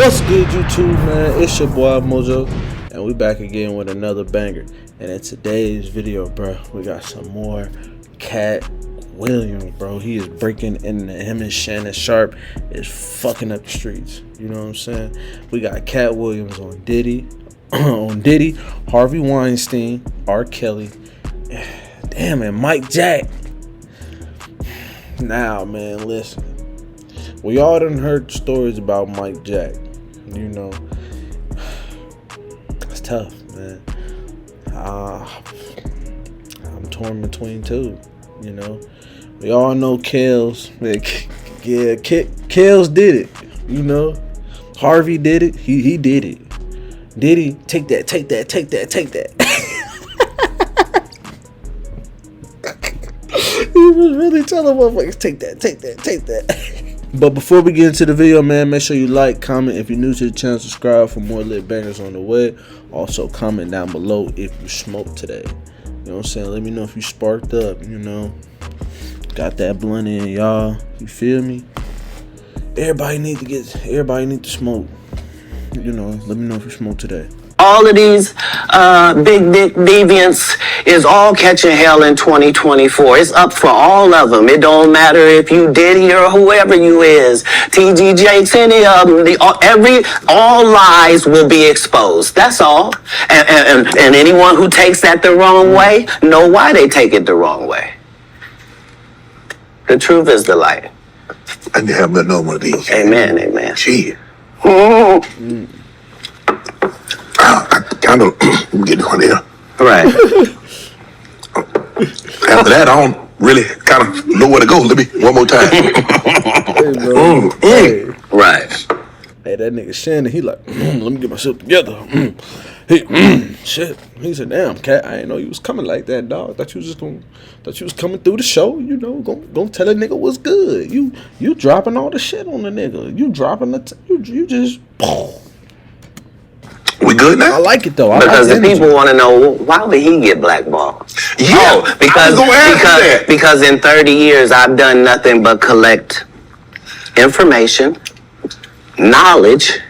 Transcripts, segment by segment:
What's good, YouTube, man? It's your boy Mojo, and we back again with another banger. And in today's video, bro, we got some more Katt Williams, bro. He is breaking into him and Shannon Sharpe is fucking up the streets. You know what I'm saying? We got Katt Williams on Diddy, Hervey Weinstein, R. Kelly, damn, and Mike Jack. Now, man, listen. We all done heard stories about Mike Jack. You know, it's tough, man. I'm torn between two. You know, we all know Kels. Yeah, Kels did it. You know, Hervey did it. He did it. Diddy, take that. He was really telling motherfuckers, take that. But before we get into the video, man, make sure you like, comment. If you're new to the channel, subscribe for more lit bangers on the way. Also, comment down below if you smoked today. You know what I'm saying? Let me know if you sparked up, you know. Got that blunt in, y'all. You feel me? Everybody need to smoke. You know, let me know if you smoked today. All of these big dick deviants is all catching hell in 2024. It's up for all of them. It don't matter if you Diddy or whoever you is, TG Jakes, any of them. All lies will be exposed. That's all. And anyone who takes that the wrong way, know why they take it the wrong way. The truth is the light. I need to have another one of these. Amen. Gee. I kind of get one here. Right. After that, I don't really kind of know where to go. Let me one more time. Hey, bro. Hey. Right. Hey, that nigga Shannon, he like, let me get myself together. Shit. He said, damn, Katt, I didn't know you was coming like that, dog. Thought you was coming through the show, you know, gonna tell a nigga what's good. You dropping all the shit on the nigga. You dropping you just. We good now? I like it though. Because the people want to know, why would he get blackballed? Yeah, because in 30 years I've done nothing but collect information, knowledge,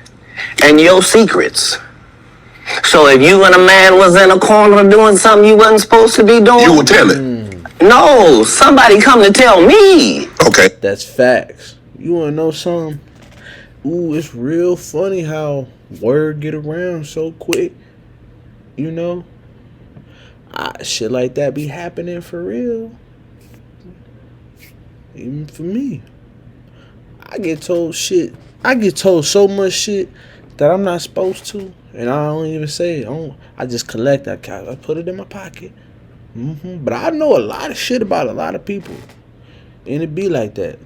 and your secrets. So if you and a man was in a corner doing something you wasn't supposed to be doing, you would tell it. No, somebody come to tell me. Okay. That's facts. You wanna know something? Ooh, it's real funny how word get around so quick. You know? Shit like that be happening for real. Even for me. I get told so much shit that I'm not supposed to. And I don't even say it. I just collect that. I put it in my pocket. But I know a lot of shit about a lot of people. And it be like that.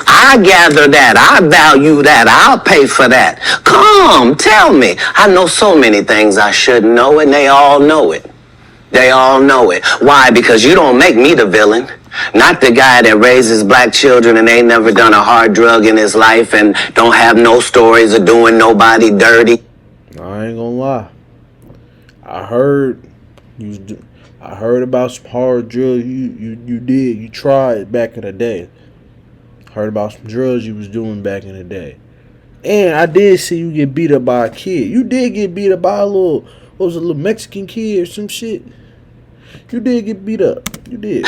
I gather that. I value that. I'll pay for that. Come, tell me. I know so many things I shouldn't know, and they all know it. They all know it. Why? Because you don't make me the villain. Not the guy that raises black children and ain't never done a hard drug in his life and don't have no stories of doing nobody dirty. I ain't gonna lie. I heard about some hard drugs you tried back in the day. Heard about some drugs you was doing back in the day. And I did see you get beat up by a kid. You did get beat up by a little Mexican kid or some shit. You did get beat up. You did.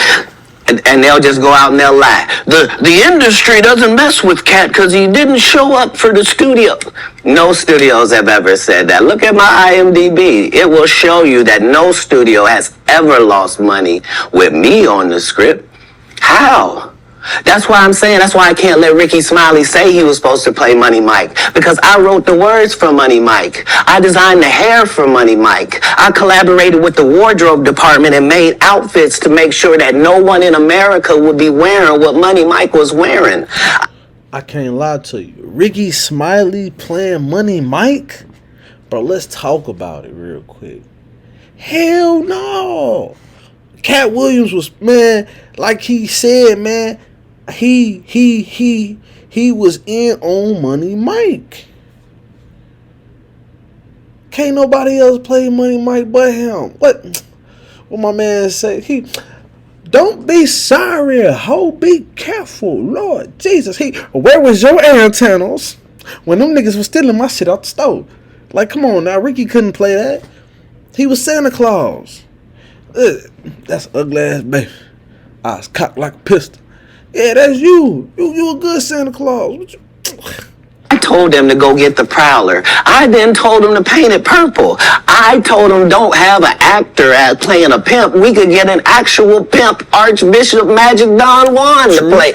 And they'll just go out and they'll lie. The industry doesn't mess with Katt because he didn't show up for the studio. No studios have ever said that. Look at my IMDb. It will show you that no studio has ever lost money with me on the script. How? That's why I'm saying, that's why I can't let Ricky Smiley say he was supposed to play Money Mike. Because I wrote the words for Money Mike. I designed the hair for Money Mike. I collaborated with the wardrobe department and made outfits to make sure that no one in America would be wearing what Money Mike was wearing. I can't lie to you. Ricky Smiley playing Money Mike? Bro, let's talk about it real quick. Hell no. Katt Williams was, man, like he said, man, he was in on Money Mike. Can't nobody else play Money Mike but him. What my man say? Don't be sorry, ho. Be careful, Lord Jesus. Where was your antennas? When them niggas was stealing my shit out the store. Like, come on now, Ricky couldn't play that. He was Santa Claus. That's ugly ass baby. I was cocked like a pistol. Yeah, that's you. You a good Santa Claus. What you? I told them to go get the Prowler. I then told them to paint it purple. I told them don't have an actor as playing a pimp. We could get an actual pimp, Archbishop Magic Don Juan to play.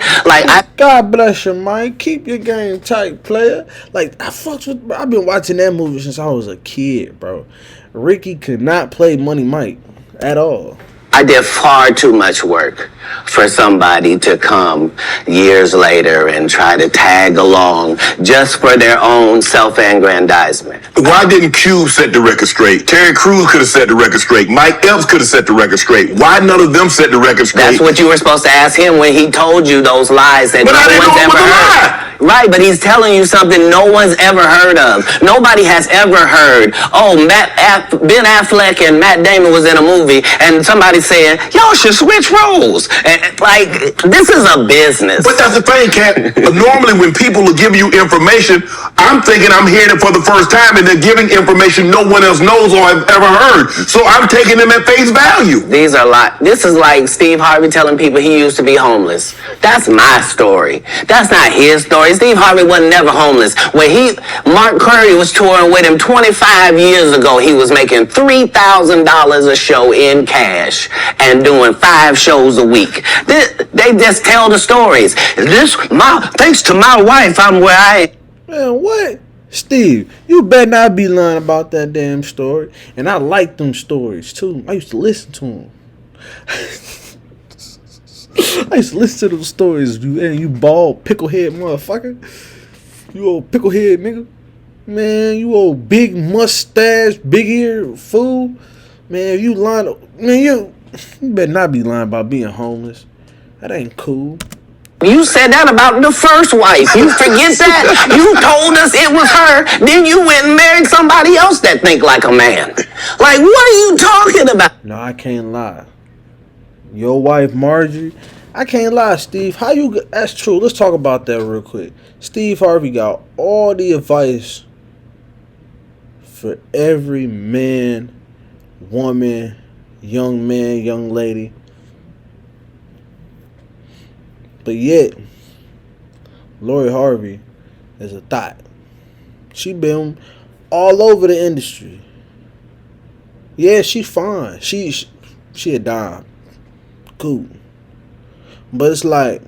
God bless you, Mike. Keep your game tight, player. Like, I've been watching that movie since I was a kid, bro. Ricky could not play Money Mike at all. I did far too much work for somebody to come years later and try to tag along just for their own self-aggrandizement. Why didn't Cube set the record straight? Terry Crews could have set the record straight. Mike Epps could have set the record straight. Why none of them set the record straight? That's what you were supposed to ask him when he told you those lies that But no I didn't one's know it ever was a heard. lie. Right, but he's telling you something no one's ever heard of. Nobody has ever heard, oh, Ben Affleck and Matt Damon was in a movie, and somebody said, y'all should switch roles. And, like, this is a business. But that's the thing, Katt. Normally when people will give you information, I'm thinking I'm hearing it for the first time, and they're giving information no one else knows or have ever heard. So I'm taking them at face value. These are this is like Steve Harvey telling people he used to be homeless. That's my story. That's not his story. Steve Harvey wasn't never homeless. When Mark Curry was touring with him 25 years ago, he was making $3,000 a show in cash and doing 5 shows a week. They just tell the stories. Thanks to my wife, I'm where I am. Man, what? Steve, you better not be lying about that damn story. And I like them stories too. I used to listen to them. I used to listen to those stories, you bald picklehead motherfucker. You old picklehead nigga. Man, you old big mustache, big ear fool. Man, if you lying, man, you better not be lying about being homeless. That ain't cool. You said that about the first wife. You forget that? You told us it was her. Then you went and married somebody else that think like a man. Like, what are you talking about? No, I can't lie. Your wife, Margie, I can't lie, Steve. That's true. Let's talk about that real quick. Steve Harvey got all the advice for every man, woman, young man, young lady. But yet, Lori Harvey is a thought. She been all over the industry. Yeah, she fine. She a dime. Cool. But it's like,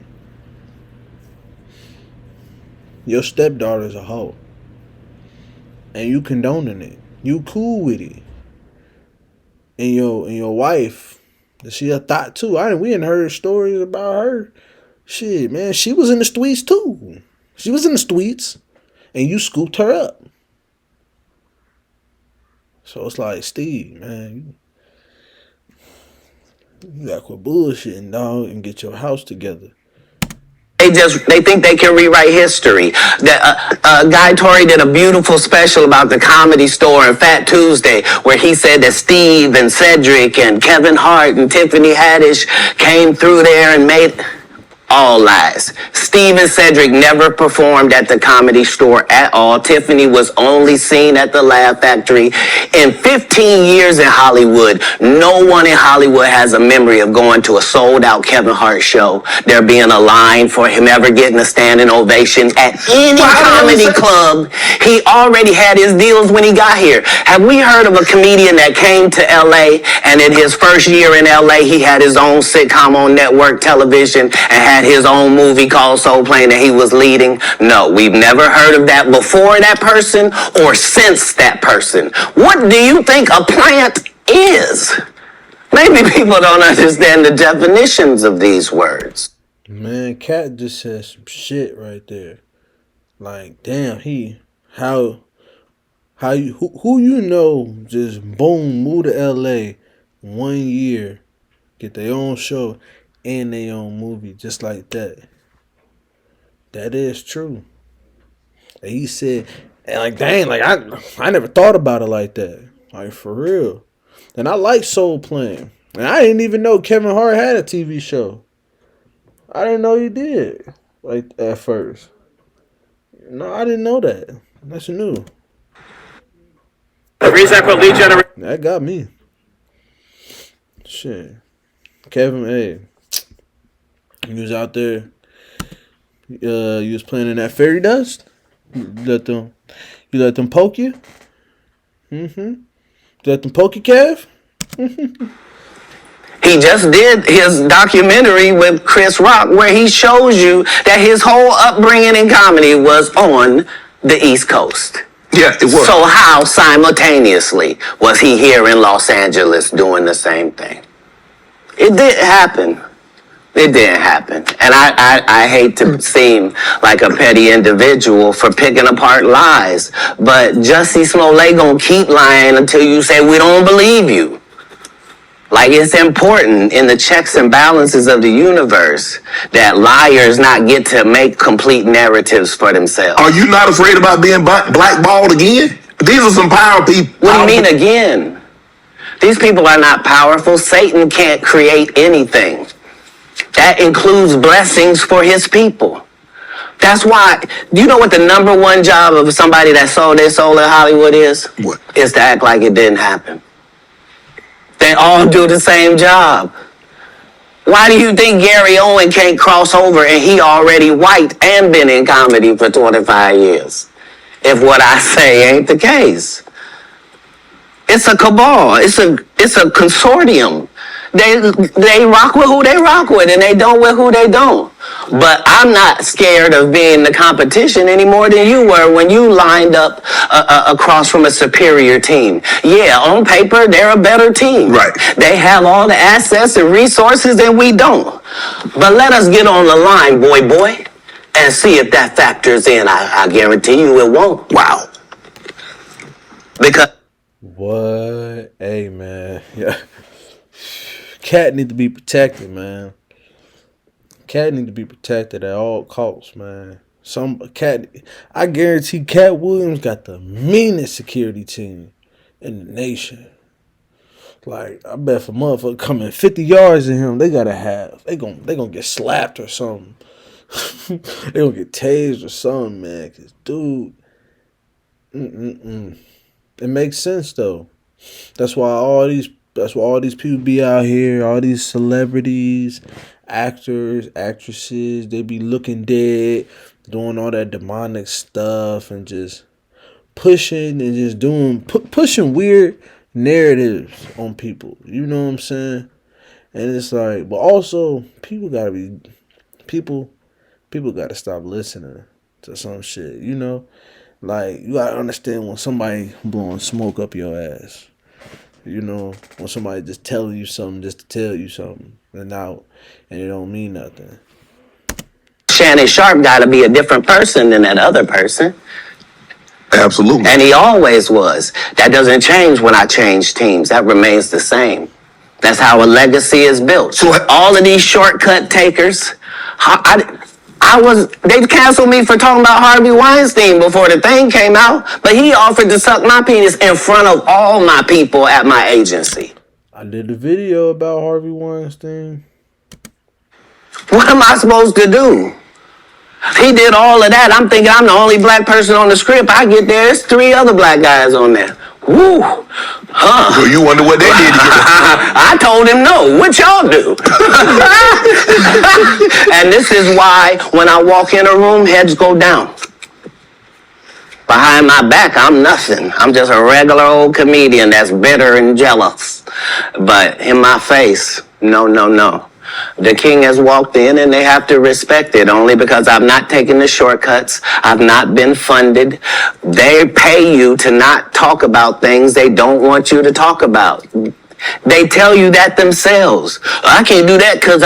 your stepdaughter's a hoe. And you condoning it. You cool with it. And your wife, she a thought too. We ain't heard stories about her. Shit, man, she was in the streets too. She was in the streets. And you scooped her up. So it's like, Steve, man, you gotta quit bullshitting, dog, and get your house together. They think they can rewrite history. Guy Torrey did a beautiful special about the Comedy Store and Fat Tuesday, where he said that Steve and Cedric and Kevin Hart and Tiffany Haddish came through there and made... All lies. Steve and Cedric never performed at the Comedy Store at all. Tiffany was only seen at the Laugh Factory. In 15 years in Hollywood, no one in Hollywood has a memory of going to a sold-out Kevin Hart show, there being a line for him ever getting a standing ovation at any comedy club. He already had his deals when he got here. Have we heard of a comedian that came to L.A. and in his first year in L.A. he had his own sitcom on network television and had his own movie called Soul Plane that he was leading? No, we've never heard of that before that person or since that person. What do you think a plant is? Maybe people don't understand the definitions of these words. Man, Katt just said some shit right there. Like, damn, who you know just boom, move to LA 1 year, get their own show and their own movie just like that. That is true. And he said, and like, dang, like I never thought about it like that. Like, for real. And I like Soul Plane. And I didn't even know Kevin Hart had a TV show. I didn't know he did. Like, at first. No, I didn't know that. That's new. The reason I put lead generation. That got me. Shit. Kevin, hey. You was out there. You was playing in that fairy dust. You let them poke you. You let them poke you, Kev. He just did his documentary with Chris Rock where he shows you that his whole upbringing in comedy was on the East Coast. Yeah, it was. So how simultaneously was he here in Los Angeles doing the same thing? It didn't happen. It didn't happen. And I hate to seem like a petty individual for picking apart lies, but Jussie Smollett gonna keep lying until you say we don't believe you. Like, it's important in the checks and balances of the universe that liars not get to make complete narratives for themselves. Are you not afraid about being blackballed again? These are some power people. What do you mean again? These people are not powerful. Satan can't create anything. That includes blessings for his people. That's why, you know what the number one job of somebody that sold their soul in Hollywood is? What? Is to act like it didn't happen. They all do the same job. Why do you think Gary Owen can't cross over and he already white and been in comedy for 25 years? If what I say ain't the case. It's a cabal. It's a consortium. They rock with who they rock with and they don't with who they don't. But I'm not scared of being the competition any more than you were when you lined up across from a superior team. Yeah, on paper, they're a better team. Right. They have all the assets and resources and we don't. But let us get on the line, boy, and see if that factors in. I guarantee you it won't. Wow. Because... What? Hey, man. Yeah. Katt need to be protected, man. Katt need to be protected at all costs, man. I guarantee Katt Williams got the meanest security team in the nation. Like, I bet if a motherfucker coming 50 yards in him, they gonna get slapped or something. They gonna get tased or something, man. Cause dude, it makes sense though. That's why all these people be out here, all these celebrities, actors, actresses, they be looking dead, doing all that demonic stuff and just pushing and just pushing weird narratives on people. You know what I'm saying? And it's like, but also people gotta stop listening to some shit, you know? Like, you gotta understand when somebody blowing smoke up your ass. You know, when somebody just telling you something just to tell you something and it don't mean nothing. Shannon Sharp got to be a different person than that other person. Absolutely. And he always was. That doesn't change when I change teams. That remains the same. That's how a legacy is built. So all of these shortcut takers, they canceled me for talking about Harvey Weinstein before the thing came out, but he offered to suck my penis in front of all my people at my agency. I did a video about Harvey Weinstein. What am I supposed to do? He did all of that. I'm thinking I'm the only black person on the script. I get there, there's 3 other black guys on there. Woo! Huh. So you wonder what they did to get I told him no. What y'all do? And this is why when I walk in a room, heads go down. Behind my back, I'm nothing. I'm just a regular old comedian that's bitter and jealous. But in my face, no. The king has walked in and they have to respect it only because I've not taken the shortcuts. I've not been funded. They pay you to not talk about things they don't want you to talk about. They tell you that themselves. I can't do that because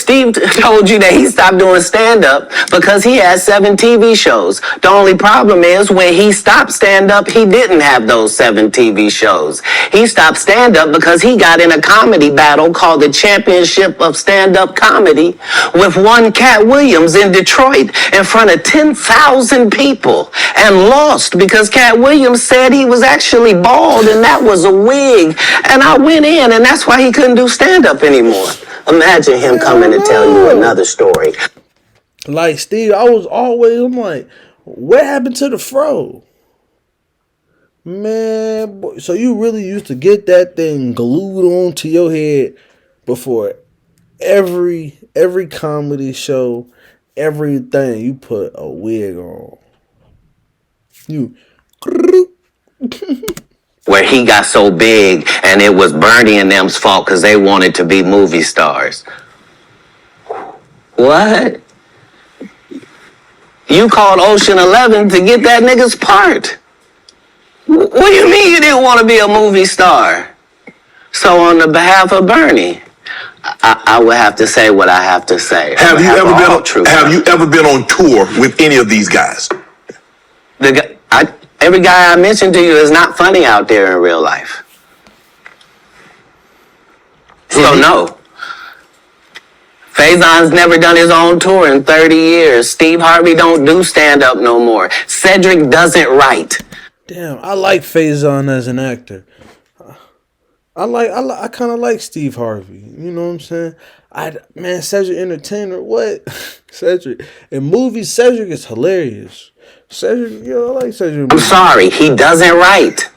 Steve told you that he stopped doing stand-up because he had 7 TV shows. The only problem is when he stopped stand-up, he didn't have those 7 TV shows. He stopped stand-up because he got in a comedy battle called the Championship of Stand-Up Comedy with one Katt Williams in Detroit in front of 10,000 people and lost because Katt Williams said he was actually bald and that was a wig. And I went in, and that's why he couldn't do stand-up anymore. Imagine him coming to tell you another story. Like, Steve, I'm like, What happened to the fro? Man, boy, so you really used to get that thing glued onto your head before every comedy show, everything. You put a wig on. Where he got so big and it was Bernie and them's fault because they wanted to be movie stars. What? You called Ocean 11 to get that nigga's part. What do you mean you didn't want to be a movie star? So on the behalf of Bernie, I would have to say what I have to say. Have you ever been on tour with any of these guys? Every guy I mentioned to you is not funny out there in real life. So no. Faison's never done his own tour in 30 years. Steve Harvey don't do stand-up no more. Cedric doesn't write. Damn, I like Faison as an actor. I kind of like Steve Harvey. You know what I'm saying? Man, Cedric Entertainer, what? Cedric. In movies, Cedric is hilarious. Cedric, I like Cedric. I'm sorry, he doesn't write.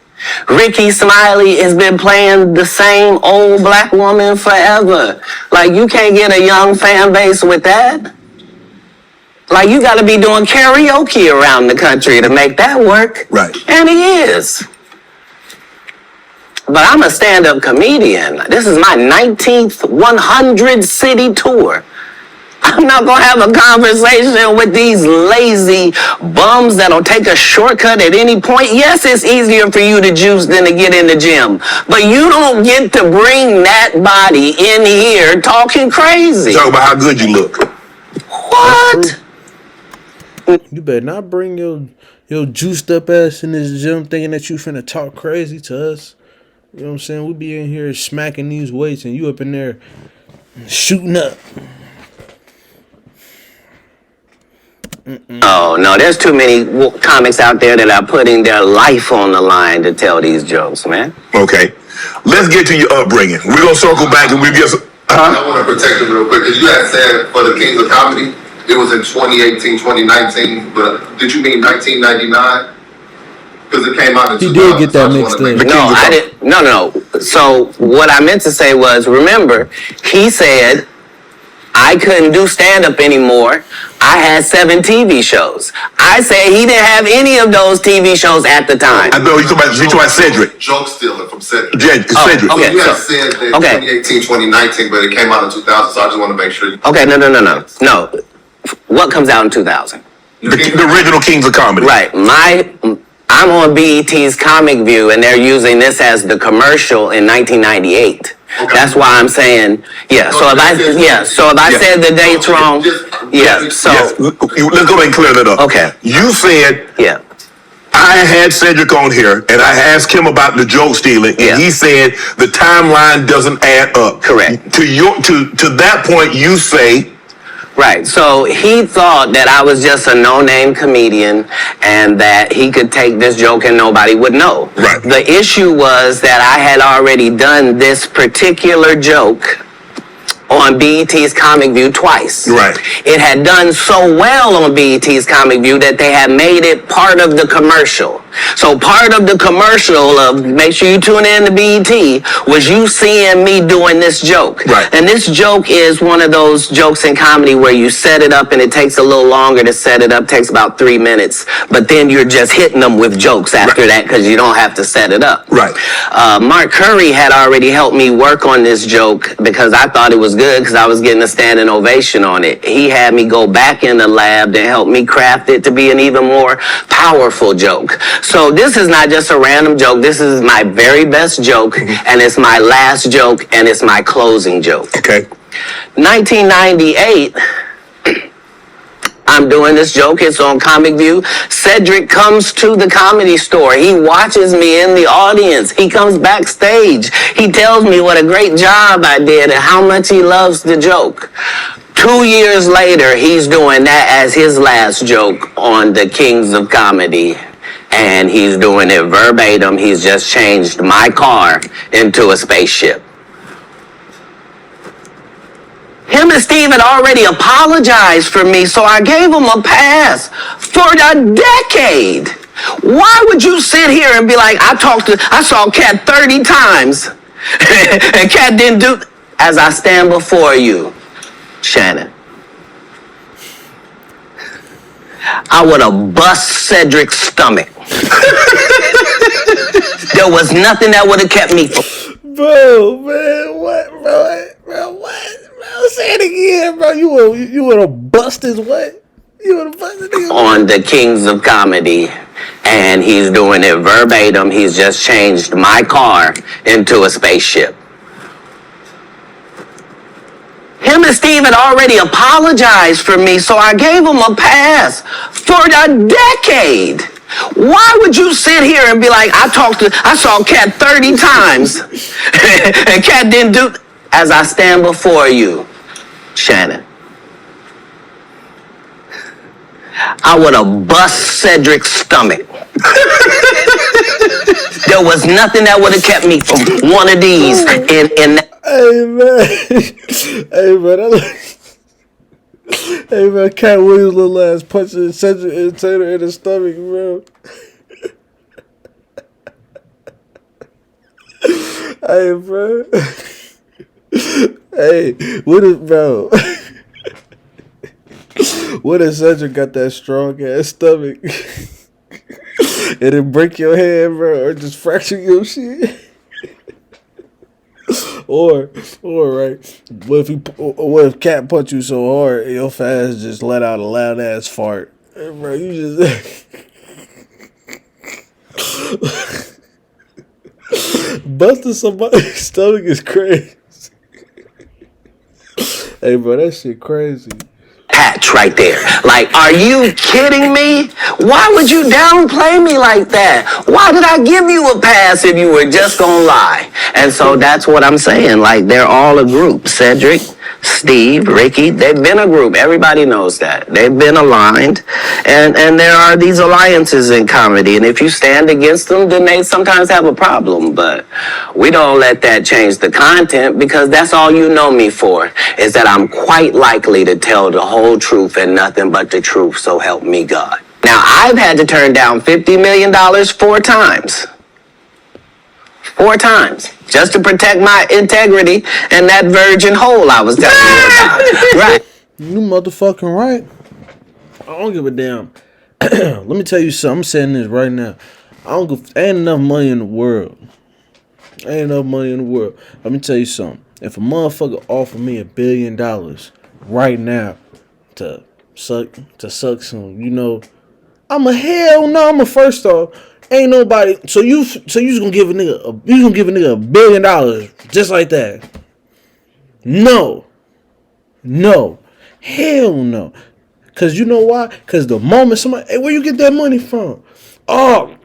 Ricky Smiley has been playing the same old black woman forever. Like, you can't get a young fan base with that. Like, you got to be doing karaoke around the country to make that work. Right. And he is. But I'm a stand-up comedian. This is my 19th 100-city tour. I'm not going to have a conversation with these lazy bums that'll take a shortcut at any point. Yes, it's easier for you to juice than to get in the gym. But you don't get to bring that body in here talking crazy. Talk about how good you look. What? You better not bring your juiced up ass in this gym thinking that you finna talk crazy to us. You know what I'm saying? We be in here smacking these weights and you up in there shooting up. Oh, no, there's too many comics out there that are putting their life on the line to tell these jokes, man. Okay. Let's get to your upbringing. We're going to circle back and we'll get some... I want to protect it real quick, because you had said for the Kings of Comedy, it was in 2018, 2019, but did you mean 1999? Because it came out in 2000. He did get that mixed up. No, I didn't. No. So what I meant to say was, remember, he said I couldn't do stand-up anymore. I had 7 TV shows. I said he didn't have any of those TV shows at the time. I know you're talking about Cedric. Joke stealing from Cedric. Cedric. Okay, So you had said that 2018, 2019, but it came out in 2000, so I just want to make sure. Okay, no. What comes out in 2000? The original Kings of Comedy. Right. I'm on BET's Comic View, and they're using this as the commercial in 1998. Okay. That's why I'm saying, yeah. So if I said the dates wrong, yeah. So let's go ahead and clear that up. Okay. You said, yeah, I had Cedric on here, and I asked him about the joke stealing, and he said the timeline doesn't add up. Correct. To that point, you say. Right, so he thought that I was just a no-name comedian and that he could take this joke and nobody would know. Right. The issue was that I had already done this particular joke on BET's Comic View twice. Right. It had done so well on BET's Comic View that they had made it part of the commercial. So part of the commercial of make sure you tune in to BET was you seeing me doing this joke. Right. And this joke is one of those jokes in comedy where you set it up and it takes a little longer to set it up, takes about 3 minutes, but then you're just hitting them with jokes after that because you don't have to set it up. Right. Mark Curry had already helped me work on this joke because I thought it was good because I was getting a standing ovation on it. He had me go back in the lab to help me craft it to be an even more powerful joke. So this is not just a random joke. This is my very best joke, and it's my last joke, and it's my closing joke. Okay. 1998, I'm doing this joke. It's on Comic View. Cedric comes to the Comedy Store. He watches me in the audience. He comes backstage. He tells me what a great job I did and how much he loves the joke. 2 years later, he's doing that as his last joke on the Kings of Comedy. And he's doing it verbatim. He's just changed my car into a spaceship. Him and Steve had already apologized for me, so I gave him a pass for a decade. Why would you sit here and be like, I saw Katt 30 times, and Katt didn't do, as I stand before you, Shannon, I would have bust Cedric's stomach. There was nothing that would have kept me from. Bro, man, what, bro, what? Bro, say it again, bro. You would have busted his what? You would have busted him On the Kings of Comedy, and he's doing it verbatim. He's just changed my car into a spaceship. Him and Steve had already apologized for me, so I gave him a pass for a decade. Why would you sit here and be like, I saw Katt 30 times, and Katt didn't do, as I stand before you, Shannon, I would have bust Cedric's stomach. There was nothing that would have kept me from one of these in that. Hey man, hey man, Katt Williams little ass punching Cedric and Taylor in the stomach, bro. Hey bro, hey, what is bro? What if Cedric got that strong ass stomach and it break your hand, bro, or just fracture your shit? Or right, what if Katt punch you so hard your fast just let out a loud ass fart, bro? You just busting somebody's stomach is crazy. Hey, bro, that shit crazy. Patch right there. Like, are you kidding me? Why would you downplay me like that? Why did I give you a pass if you were just gonna lie? And so that's what I'm saying. Like, they're all a group. Cedric, Steve, Ricky, they've been a group. Everybody knows that. They've been aligned. And there are these alliances in comedy. And if you stand against them, then they sometimes have a problem. But we don't let that change the content, because that's all you know me for, is that I'm quite likely to tell the whole truth and nothing but the truth, so help me God. Now, I've had to turn down $50 million 4 times. 4 times. Just to protect my integrity and that virgin hole I was telling you about. Right. You motherfucking right. I don't give a damn. Let me tell you something. I'm saying this right now. Ain't enough money in the world. Ain't enough money in the world. Let me tell you something. If a motherfucker offered me $1 billion right now to suck some, you know, I'm a hell no. I'm a first off. Ain't nobody. So you just gonna give a nigga $1 billion just like that? No, hell no. Cause you know why? Cause the moment somebody, hey, where you get that money from? Oh,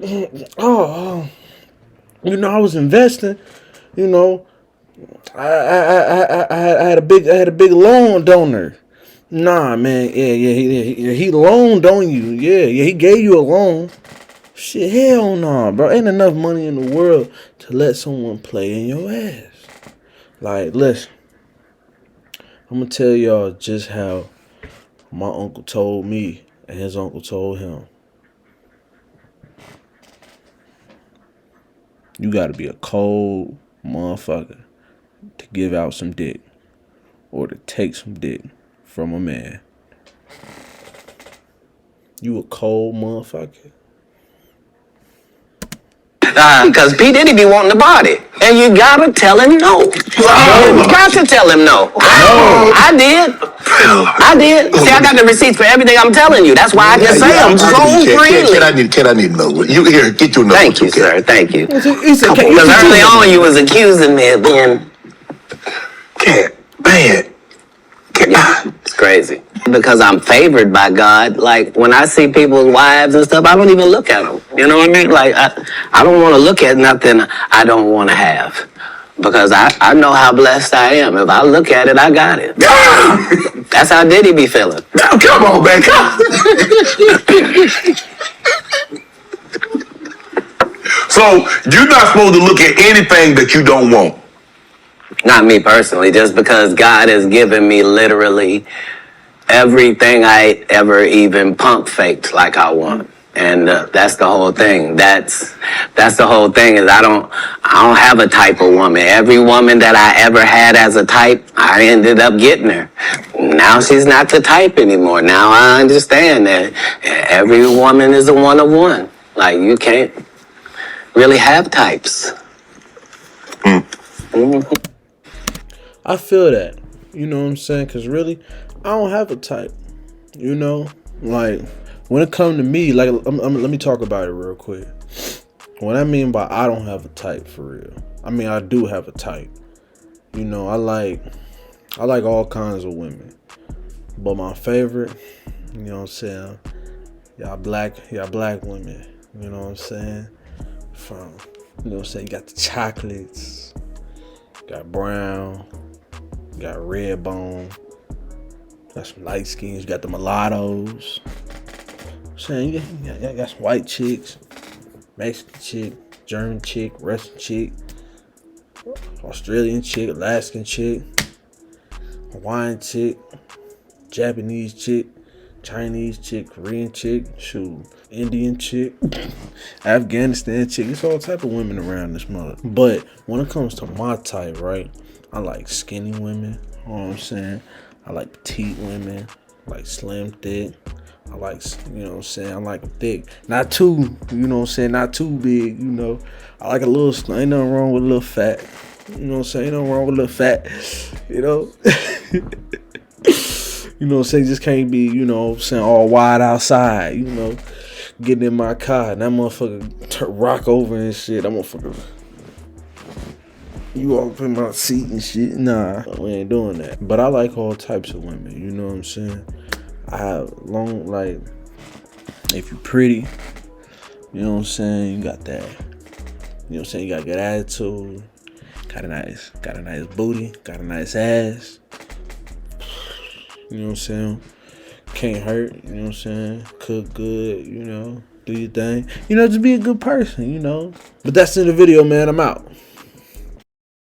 you know, I was investing. You know, I had a big loan donor. Nah, man, yeah, he loaned on you. Yeah, he gave you a loan. Shit, hell no, bro. Ain't enough money in the world to let someone play in your ass. Like, listen, I'm gonna tell y'all just how my uncle told me and his uncle told him. You gotta be a cold motherfucker to give out some dick or to take some dick from a man. You a cold motherfucker. Because P. Diddy be wanting the body. And you gotta tell him no. You got to tell him no. I did. See, I got the receipts for everything I'm telling you. That's why I can say them so freely. Can I need to know? You here, get your number. Thank you, sir. Thank you. Because early on you was accusing me of being... Katt, man. Yeah, it's crazy. Because I'm favored by God. Like, when I see people's wives and stuff, I don't even look at them. You know what I mean? Like, I don't want to look at nothing I don't want to have. Because I know how blessed I am. If I look at it, I got it. That's how Diddy be feeling. Now, come on, man. So, you're not supposed to look at anything that you don't want. Not me personally, just because God has given me literally everything I ever even pump faked like I want. And that's the whole thing. That's the whole thing is I don't have a type of woman. Every woman that I ever had as a type, I ended up getting her. Now she's not the type anymore. Now I understand that every woman is a one of one. Like you can't really have types. I feel that. You know what I'm saying? Because really, I don't have a type. You know? Like, when it comes to me, like, let me talk about it real quick. What I mean by I don't have a type for real. I mean, I do have a type. You know, I like all kinds of women. But my favorite, you know what I'm saying? Y'all black women. You know what I'm saying? From, you know what I'm saying? You got the chocolates. Got brown. You got red bone. Got some light skins. You got the mulattoes. I'm saying you got some white chicks, Mexican chick, German chick, Russian chick, Australian chick, Alaskan chick, Hawaiian chick, Japanese chick, Chinese chick, Korean chick, shoot, Indian chick, Afghanistan chick. It's all type of women around this mother. But when it comes to my type, right, I like skinny women. You know what I'm saying? I like petite women. I like slim, thick. I like, you know what I'm saying? I like them thick. Not too, you know what I'm saying? Not too big, you know. I like a little, ain't nothing wrong with a little fat. You know what I'm saying? Ain't nothing wrong with a little fat, you know? You know what I'm saying? Just can't be, you know what I'm saying, all wide outside, you know? Getting in my car and that motherfucker rock over and shit. That motherfucker, you all up in my seat and shit. Nah, we ain't doing that. But I like all types of women, you know what I'm saying? I have long, like, if you pretty, you know what I'm saying, you got that, you know what I'm saying, you got a good attitude, got a nice booty, got a nice ass, you know what I'm saying, can't hurt, you know what I'm saying, cook good, you know, do your thing, you know, just be a good person, you know. But that's in the video, man. I'm out.